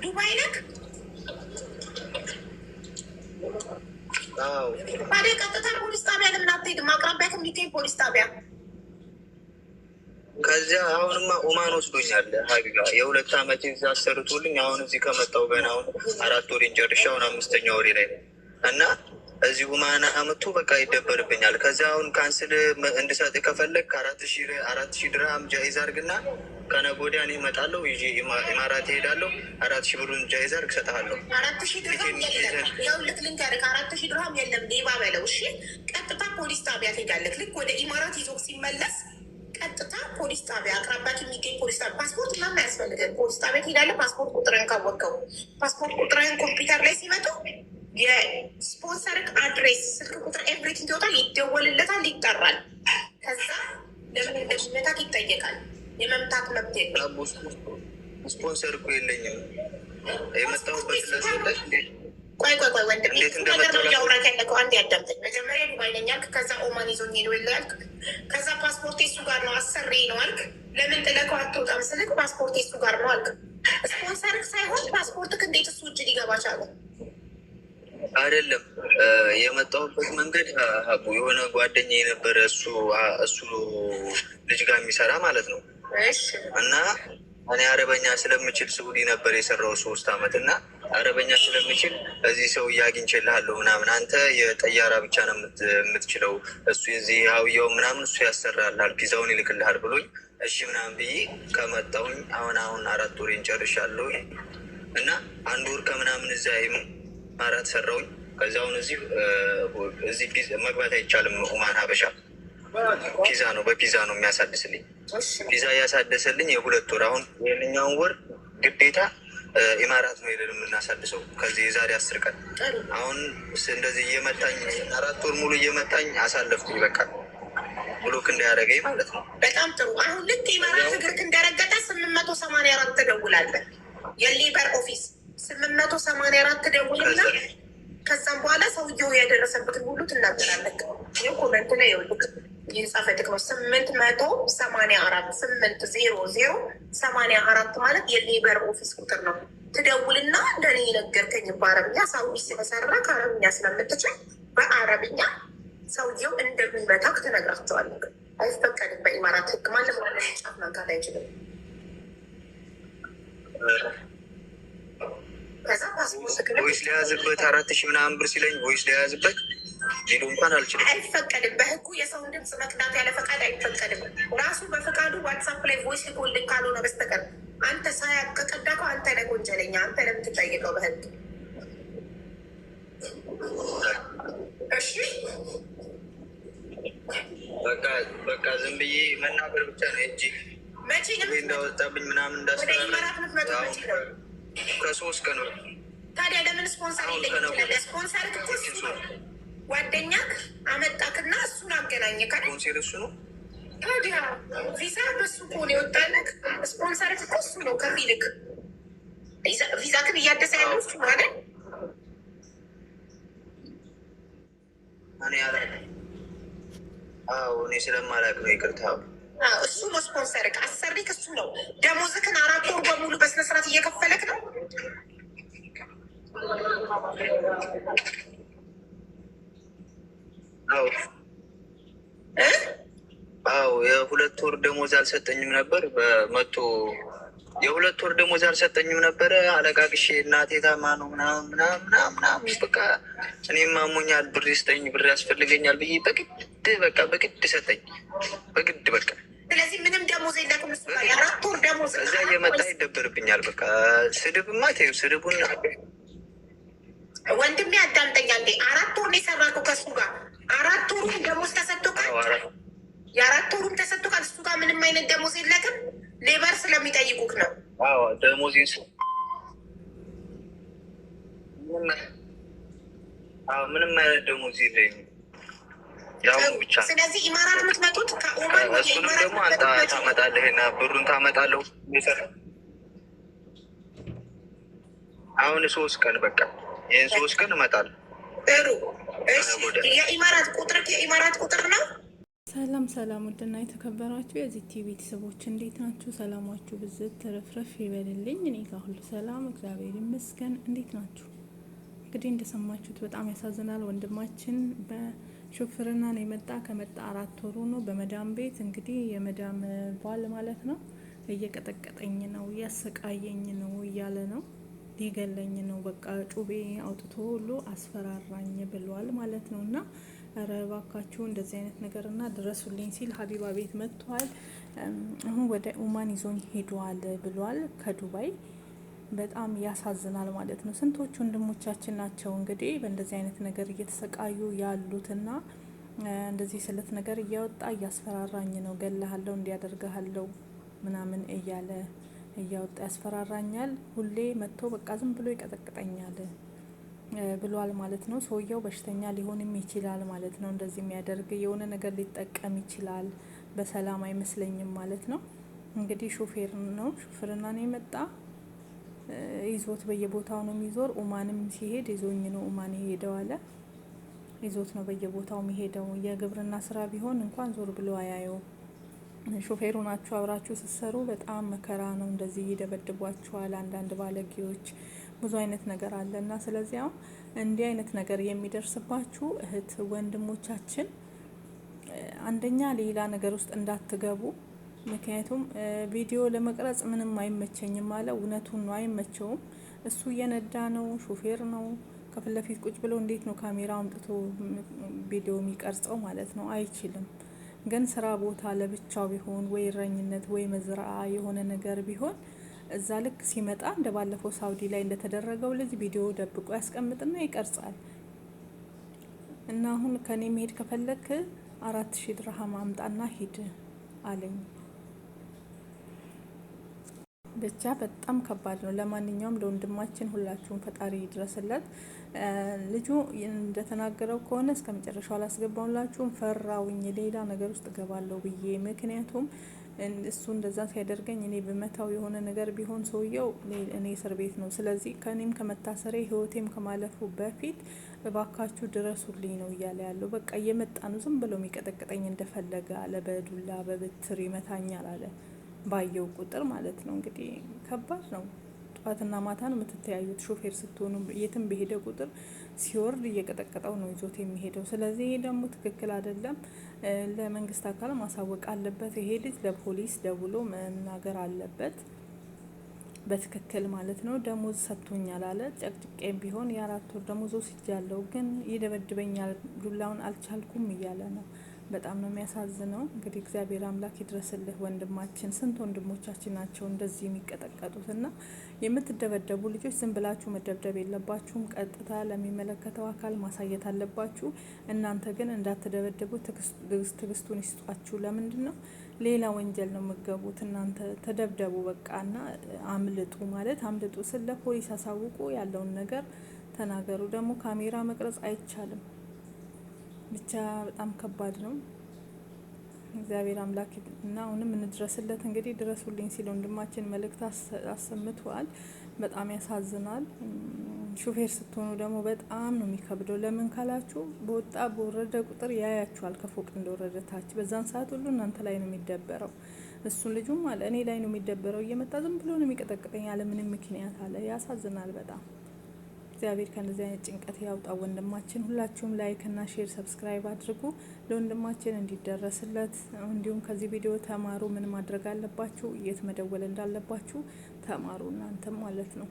ዱባይ ነክ ታዲያ ቀጥታ ፖሊስ ጣቢያ ለምን አትሄድም? አቅራቢያ ከሚገኝ ፖሊስ ጣቢያ። ከዚያ አሁንማ ኦማን ወስዶኛል። ሀቢባ የ2 ዓመት ዛ አሰርቶልኝ አሁን እዚህ ከመጣሁ ገና አሁን 4 ወሬን ጨርሼ አሁን 5ኛ ወሬ ላይ ነው እና እዚህ ኦማን አመቱ በቃ ይደበርብኛል። ከዚያ አሁን ካንስል እንድሰጥ ከፈለግ 4,000 ድርሃም ጃይዝ አድርግና ከነገ ወዲያ እኔ እመጣለሁ ይዤ ኢማራት እሄዳለሁ። 4,000 ብሩን ጃይዝ አድርግ እሰጥሃለሁ። 4,000 ድርሃም የለም። ይኸውልህ ልንገርህ 4,000 ድርሃም የለም። ሌባ በለው እሺ። ቀጥታ ፖሊስ ጣቢያ ትሄዳለህ። ልክ ወደ ኢማራት ይዞ ሲመለስ ቀጥታ ፖሊስ ጣቢያ አቅራቢያ የሚገኝ ፖሊስ ጣቢያ። ፓስፖርት ምናምን አያስፈልግም። ፖሊስ ጣቢያ ትሄዳለህ። ፓስፖርት ቁጥርህን ካወቅከው ፓስፖርት ቁጥርህን ኮምፒውተር ላይ ሲመጡ የስፖንሰርክ አድሬስ፣ ስልክ ቁጥር፣ ኤቭሪቲንግ ይወጣል፣ ይደወልለታል፣ ይጠራል። ከዛ ለምን እንደሚመታክ ይጠየቃል። የመምታት መብት የለም። ስፖንሰር እኮ የለኝም የመጣሁበት ለስለሽ ቆይ ወንድም ነገር ነው እያወራክ ያለከው። አንድ ያዳምጠኝ። መጀመሪያ ዱባይ ነኝ አልክ፣ ከዛ ኦማን ይዞኝ ሄዶ የለ ያልክ፣ ከዛ ፓስፖርት እሱ ጋር ነው አሰሪ ነው አልክ። ለምን ጥለከው አትወጣም ስልክ ፓስፖርት እሱ ጋር ነው አልክ። ስፖንሰርክ ሳይሆን ፓስፖርትክ እንዴት እሱ እጅ ሊገባ ቻለ? አይደለም የመጣሁበት መንገድ ሀቡ የሆነ ጓደኛ የነበረ እሱ ልጅ ጋር የሚሰራ ማለት ነው። እና እኔ አረበኛ ስለምችል ስዑዲ ነበር የሰራው 3 ዓመት እና አረበኛ ስለምችል እዚህ ሰው አግኝቼልሃለሁ ምናምን፣ አንተ የጠያራ ብቻ ነው የምትችለው፣ እሱ የዚህ ሀውያው ምናምን እሱ ያሰራልሃል፣ ፒዛውን ይልክልሃል ብሎኝ እሺ ምናምን ብዬ ከመጣሁኝ አሁን 4 ወሬን ጨርሻለሁ እና 1 ወር ከምናምን እዛ ማራት ሰራውኝ። ከዚያውን እዚህ መግባት አይቻልም። ኦማን ሀበሻ ፒዛ ነው፣ በፒዛ ነው የሚያሳድስልኝ። ፒዛ እያሳደሰልኝ የ2 ወር አሁን የኛውን ወር ግዴታ ኢማራት ነው ሄደን የምናሳድሰው። ከዚህ የዛሬ 10 ቀን አሁን እንደዚህ እየመታኝ 4 ወር ሙሉ እየመታኝ አሳለፍኩኝ። በቃ ብሎክ እንዳያደረገኝ ማለት ነው። በጣም ጥሩ። አሁን ልክ ኢማራት እግርክ እንደረገጠ 884 ትደውላለህ። የሌበር ኦፊስ 884 ትደውልና ከዛም በኋላ ሰውየው ያደረሰበትን ሁሉ ትናገራለህ። ይህ ኮመንት ላይ የውልክ የጻፈትክ ነው። 884 ማለት የሌበር ኦፊስ ቁጥር ነው። ትደውልና እንደኔ የነገርከኝ በአረብኛ ሳውዲ ስለሰራ ከአረብኛ ስለምትችል በአረብኛ ሰውየው እንደሚመታክ ትነግራቸዋለህ። አይፈቀድም በኢማራት ህግ። ማንም ጫፍ መንካት አይችልም። ቮይስ ሊያዝበት 4,000 ምናምን ብር ሲለኝ ቮይስ ሊያዝበት ሄዶ እንኳን አልችልም። አይፈቀድም በህጉ። የሰውን ድምፅ መቅዳት ያለ ፈቃድ አይፈቀድም። ራሱ በፈቃዱ ዋትሳፕ ላይ ቮይስ ሊኮልኝ ካልሆነ በስተቀር አንተ ሳያቅ ከቀዳከው አንተ ነህ ወንጀለኛ። አንተ ነህ የምትጠየቀው በህግ። እሺ በቃ ዝም ብዬ መናገር ብቻ ነው እንጂ መቼ እንዳወጣብኝ ምናምን እንዳስፈራራኝ ከ3 ቀን ታዲያ ለምን ስፖንሰር የለኝም ትላለህ? ስፖንሰር እሱ ነው። ጓደኛክ አመጣክና እሱን አገናኘክ። ስፖንሰር እሱ ነው። ታዲያ ቪዛ በሱ ከሆነ የወጣልክ ስፖንሰር እኮ እሱ ነው። ከፊልክ ቪዛክን እያደሰ ያለው እሱ ነው አይደል? እኔ ስለማላውቅ ነው። ይቅርታ። እሱ ነው ስፖንሰርክ። አሰሪክ እሱ ነው። ደሞዝክን 4 ወር በሙሉ በስነስርዓት እየከፈለክ ነው። የ2 ወር ደሞዝ አልሰጠኝም ነበር። በመቶ የ2 ወር ደሞዝ አልሰጠኝም ነበረ። አለቃቅሼ እናቴ ታማ ነው ምናምን በቃ እኔም አሞኛል፣ ብር ስጠኝ፣ ብር ያስፈልገኛል ብዬ በግድ ሰጠኝ። በግድ በቃ። ስለዚህ ምንም ደሞዝ የለክም። እሱ ጋር የ4 ወር ደሞዝ እዛ እየመጣ ይደበርብኛል። በቃ ስድብማ ተይው፣ ስድቡን ወንድሜ አዳምጠኛ እንዴ። 4 ወር ነው የሰራከው ከእሱ ጋር። 4 ወሩም ደሞዝ ተሰጥቶካል። የ4 ወሩም ተሰጥቶካል። እሱ ጋር ምንም አይነት ደሞዝ የለክም። ሌበር ስለሚጠይቁክ ነው። ደሞዝ ምንም አይነት ደሞዝ የለኝም። ያው ብቻ። ስለዚህ ኢማራት የምትመጡት ከኦማን ወደ ኢማራት ደግሞ አንተ ታመጣለህ እና ብሩን ታመጣለሁ። አሁን 3 ቀን በቃ ይህን 3 ቀን እመጣለሁ። ጥሩ። እሺ የኢማራት ቁጥር ነው ሰላም ሰላም፣ ውድና የተከበራችሁ የዚህ ቲቪ ቤተሰቦች እንዴት ናችሁ? ሰላማችሁ ብዝት ተረፍረፍ ይበልልኝ። እኔ ጋር ሁሉ ሰላም እግዚአብሔር ይመስገን። እንዴት ናችሁ? እንግዲህ እንደሰማችሁት በጣም ያሳዝናል። ወንድማችን በሹፍርና ነው የመጣ። ከመጣ 4 ወሩ ነው። በመዳም ቤት እንግዲህ የመዳም ባል ማለት ነው እየቀጠቀጠኝ ነው፣ እያሰቃየኝ ነው እያለ ነው፣ ሊገለኝ ነው፣ በቃ ጩቤ አውጥቶ ሁሉ አስፈራራኝ ብሏል ማለት ነው። እና ኧረ እባካችሁ እንደዚህ አይነት ነገርና ድረሱልኝ ሲል ሀቢባ ቤት መጥቷል። አሁን ወደ ኦማን ይዞኝ ሄዷል ብሏል ከዱባይ። በጣም ያሳዝናል ማለት ነው። ስንቶች ወንድሞቻችን ናቸው እንግዲህ በእንደዚህ አይነት ነገር እየተሰቃዩ ያሉትና እንደዚህ ስለት ነገር እያወጣ እያስፈራራኝ ነው፣ ገለሃለሁ፣ እንዲያደርግሃለሁ ምናምን እያለ እያወጣ ያስፈራራኛል። ሁሌ መጥቶ በቃ ዝም ብሎ ይቀጠቅጠኛል ብሏል ማለት ነው። ሰውየው በሽተኛ ሊሆንም ይችላል ማለት ነው። እንደዚህ የሚያደርግ የሆነ ነገር ሊጠቀም ይችላል። በሰላም አይመስለኝም ማለት ነው። እንግዲህ ሹፌር ነው፣ ሹፍርና ነው የመጣ። ይዞት በየቦታው ነው የሚዞር። ኦማንም ሲሄድ ይዞኝ ነው ኦማን የሄደው አለ። ይዞት ነው በየቦታው የሚሄደው። የግብርና ስራ ቢሆን እንኳን ዞር ብሎ አያየው። ሾፌሩ ናችሁ አብራችሁ ስትሰሩ በጣም መከራ ነው። እንደዚህ ይደበድቧችኋል አንዳንድ ባለጌዎች፣ ብዙ አይነት ነገር አለ እና ስለዚህ አሁን እንዲህ አይነት ነገር የሚደርስባችሁ እህት ወንድሞቻችን አንደኛ ሌላ ነገር ውስጥ እንዳትገቡ። ምክንያቱም ቪዲዮ ለመቅረጽ ምንም አይመቸኝም አለ። እውነቱን ነው፣ አይመቸውም። እሱ እየነዳ ነው፣ ሾፌር ነው። ከፊት ለፊት ቁጭ ብሎ እንዴት ነው ካሜራ አምጥቶ ቪዲዮ የሚቀርጸው ማለት ነው? አይችልም። ግን ስራ ቦታ ለብቻው ቢሆን ወይ እረኝነት ወይ መዝራ የሆነ ነገር ቢሆን እዛ ልክ ሲመጣ እንደ ባለፈው ሳውዲ ላይ እንደተደረገው ልጅ ቪዲዮ ደብቆ ያስቀምጥና ይቀርጻል። እና አሁን ከኔ መሄድ ከፈለክ 4000 ድርሃም አምጣና ሂድ አለኝ። ብቻ በጣም ከባድ ነው። ለማንኛውም ለወንድማችን ሁላችሁም ፈጣሪ ይድረስለት። ልጁ እንደተናገረው ከሆነ እስከ መጨረሻው አላስገባውላችሁም፣ ፈራውኝ ሌላ ነገር ውስጥ ገባለሁ ብዬ። ምክንያቱም እሱ እንደዛ ሲያደርገኝ እኔ በመታው የሆነ ነገር ቢሆን ሰውየው እኔ እስር ቤት ነው። ስለዚህ ከኔም ከመታሰሬ ህይወቴም ከማለፉ በፊት እባካችሁ ድረሱልኝ ነው እያለ ያለው። በቃ እየመጣ ነው ዝም ብሎ የሚቀጠቅጠኝ እንደፈለገ አለ። በዱላ በብትር ይመታኛል አለ፣ ባየው ቁጥር ማለት ነው። እንግዲህ ከባድ ነው። ጠዋትና ማታ ነው የምትተያዩት። ሾፌር ስትሆኑ የትም በሄደ ቁጥር ሲወርድ እየቀጠቀጠው ነው ይዞት የሚሄደው። ስለዚህ ይሄ ደግሞ ትክክል አይደለም። ለመንግስት አካል ማሳወቅ አለበት። ይሄ ልጅ ለፖሊስ ደውሎ መናገር አለበት በትክክል ማለት ነው። ደሞዝ ሰጥቶኛል አለ። ጨቅጭቄም ቢሆን የ4 ወር ደሞዝ ወስጃለሁ፣ ግን ይደበድበኛል፣ ዱላውን አልቻልኩም እያለ ነው። በጣም ነው የሚያሳዝነው። እንግዲህ እግዚአብሔር አምላክ ይድረስልህ ወንድማችን። ስንት ወንድሞቻችን ናቸው እንደዚህ የሚቀጠቀጡት። እና የምትደበደቡ ልጆች ዝም ብላችሁ መደብደብ የለባችሁም። ቀጥታ ለሚመለከተው አካል ማሳየት አለባችሁ። እናንተ ግን እንዳትደበደቡ ትግስቱን ይስጧችሁ። ለምንድን ነው ሌላ ወንጀል ነው የምገቡት? እናንተ ተደብደቡ በቃ እና አምልጡ። ማለት አምልጡ ስለ ፖሊስ አሳውቁ፣ ያለውን ነገር ተናገሩ። ደግሞ ካሜራ መቅረጽ አይቻልም። ብቻ በጣም ከባድ ነው። እግዚአብሔር አምላክ እና አሁንም እንድረስለት። እንግዲህ ድረሱልኝ ሲል ወንድማችን መልእክት አሰምቷል። በጣም ያሳዝናል። ሹፌር ስትሆኑ ደግሞ በጣም ነው የሚከብደው። ለምን ካላችሁ በወጣ በወረደ ቁጥር ያያችኋል፣ ከፎቅ እንደወረደ ታች። በዛን ሰዓት ሁሉ እናንተ ላይ ነው የሚደበረው። እሱን ልጁም አለ እኔ ላይ ነው የሚደበረው። እየመጣ ዝም ብሎ ነው የሚቀጠቅጠኝ ያለ ምንም ምክንያት አለ። ያሳዝናል በጣም። እግዚአብሔር ከእንደዚህ አይነት ጭንቀት ያውጣ ወንድማችን። ሁላችሁም ላይክ እና ሼር ሰብስክራይብ አድርጉ ለወንድማችን እንዲደረስለት። እንዲሁም ከዚህ ቪዲዮ ተማሩ። ምን ማድረግ አለባችሁ፣ የት መደወል እንዳለባችሁ ተማሩ እናንተም ማለት ነው።